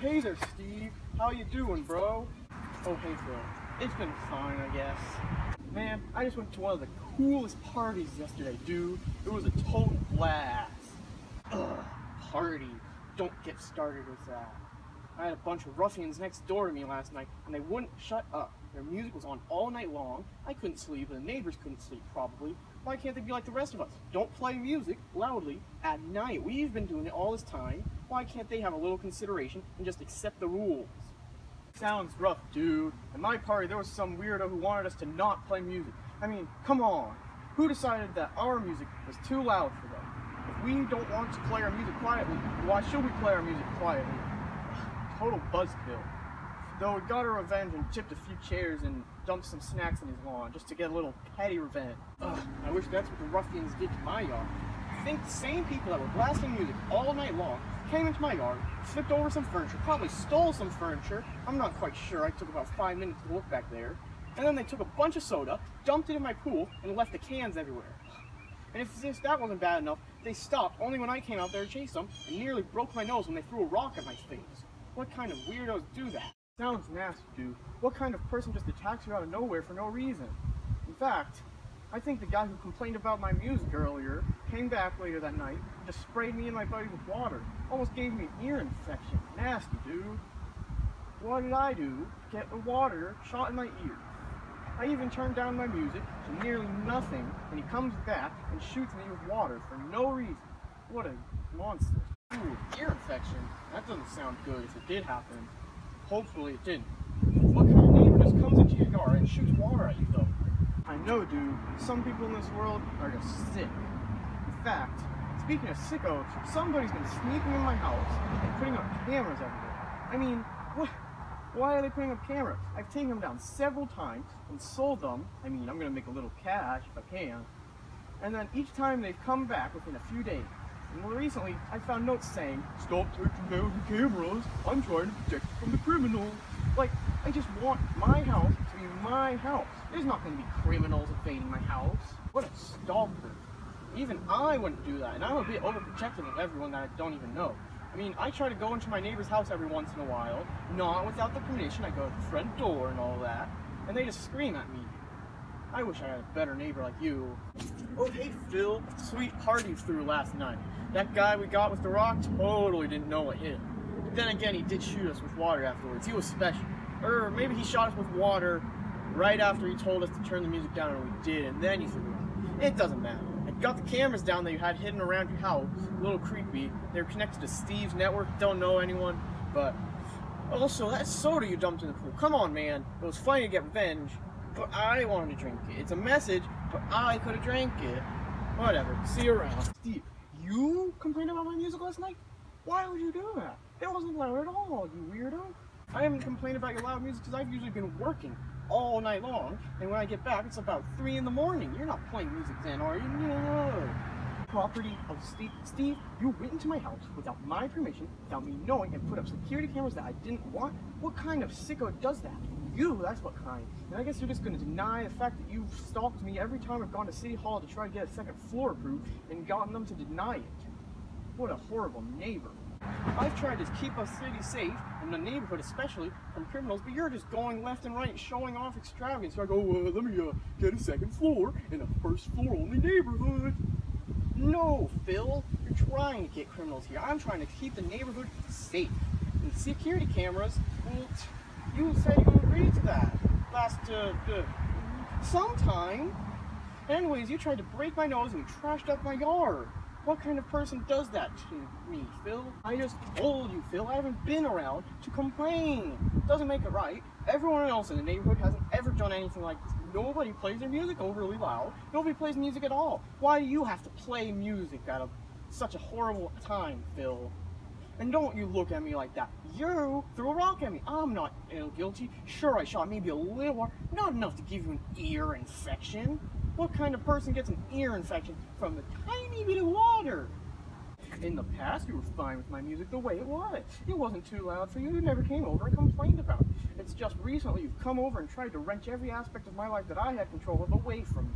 hey there, Steve. How you doing, bro? Oh, hey, Phil. It's been fine, I guess. Man, I just went to one of the coolest parties yesterday, dude. It was a total blast. Ugh, party. Don't get started with that. I had a bunch of ruffians next door to me last night, and they wouldn't shut up. Their music was on all night long. I couldn't sleep, and the neighbors couldn't sleep, probably. Why can't they be like the rest of us? Don't play music loudly at night. We've been doing it all this time. Why can't they have a little consideration and just accept the rules? Sounds rough, dude. At my party, there was some weirdo who wanted us to not play music. I mean, come on. Who decided that our music was too loud for them? If we don't want to play our music quietly, why should we play our music quietly? Total buzzkill. Though we got our revenge and chipped a few chairs and dumped some snacks in his lawn just to get a little petty revenge. Ugh, I wish that's what the ruffians did to my yard. I think the same people that were blasting music all night long came into my yard, flipped over some furniture, probably stole some furniture. I'm not quite sure. I took about 5 minutes to look back there. And then they took a bunch of soda, dumped it in my pool, and left the cans everywhere. And if that wasn't bad enough, they stopped only when I came out there to chase them and nearly broke my nose when they threw a rock at my face. What kind of weirdos do that? Sounds nasty, dude. What kind of person just attacks you out of nowhere for no reason? In fact, I think the guy who complained about my music earlier came back later that night and just sprayed me and my buddy with water. Almost gave me an ear infection. Nasty, dude. What did I do to get the water shot in my ear? I even turned down my music to nearly nothing, and he comes back and shoots me with water for no reason. What a monster. Ooh, ear infection? That doesn't sound good if it did happen. Hopefully it didn't. What kind of neighbor just comes into your yard and shoots water at you, though? I know, dude. Some people in this world are just sick. In fact, speaking of sickos, somebody's been sneaking in my house and putting up cameras everywhere. I mean, what? Why are they putting up cameras? I've taken them down several times and sold them. I mean, I'm gonna make a little cash if I can. And then each time they've come back within a few days. And more recently, I found notes saying, "Stop taking down the cameras. I'm trying to protect you from the criminals." Like, I just want my house to be my house. There's not going to be criminals invading my house. What a stalker. Even I wouldn't do that, and I'm a bit overprotective of everyone that I don't even know. I mean, I try to go into my neighbor's house every once in a while, not without the permission. I go to the front door and all that, and they just scream at me. I wish I had a better neighbor like you. Oh, hey, Phil. Sweet party through last night. That guy we got with the rock totally didn't know what hit him. But then again, he did shoot us with water afterwards. He was special. Or maybe he shot us with water right after he told us to turn the music down, and we did, and then he threw it. It doesn't matter. I got the cameras down that you had hidden around your house. A little creepy. They're connected to Steve's network. Don't know anyone. But also, that soda you dumped in the pool. Come on, man. It was funny to get revenge. But I wanted to drink it. It's a message, but I could have drank it. Whatever. See you around. Steve, you complained about my music last night? Why would you do that? It wasn't loud at all, you weirdo. I haven't complained about your loud music because I've usually been working all night long, and when I get back, it's about 3 in the morning. You're not playing music then, are you? No. Property of Steve. Steve, you went into my house without my permission, without me knowing, and put up security cameras that I didn't want. What kind of sicko does that? You, that's what kind. And I guess you're just going to deny the fact that you've stalked me every time I've gone to City Hall to try to get a second floor approved and gotten them to deny it. What a horrible neighbor. I've tried to keep our city safe, and the neighborhood especially, from criminals, but you're just going left and right, showing off extravagance. So I go, let me get a second floor in a first floor only neighborhood. No, Phil, you're trying to get criminals here. I'm trying to keep the neighborhood safe. And the security cameras, well, you said you agreed to that last, sometime. Anyways, you tried to break my nose and you trashed up my yard. What kind of person does that to me, Phil? I just told you, Phil, I haven't been around to complain. Doesn't make it right. Everyone else in the neighborhood hasn't ever done anything like this. Nobody plays their music overly loud. Nobody plays music at all. Why do you have to play music at such a horrible time, Phil? And don't you look at me like that. You threw a rock at me. I'm not guilty. Sure, I shot maybe a little water. Not enough to give you an ear infection. What kind of person gets an ear infection from the tiny bit of water? In the past, you were fine with my music the way it was. It wasn't too loud for you. You never came over and complained about it. It's just recently you've come over and tried to wrench every aspect of my life that I had control of away from me.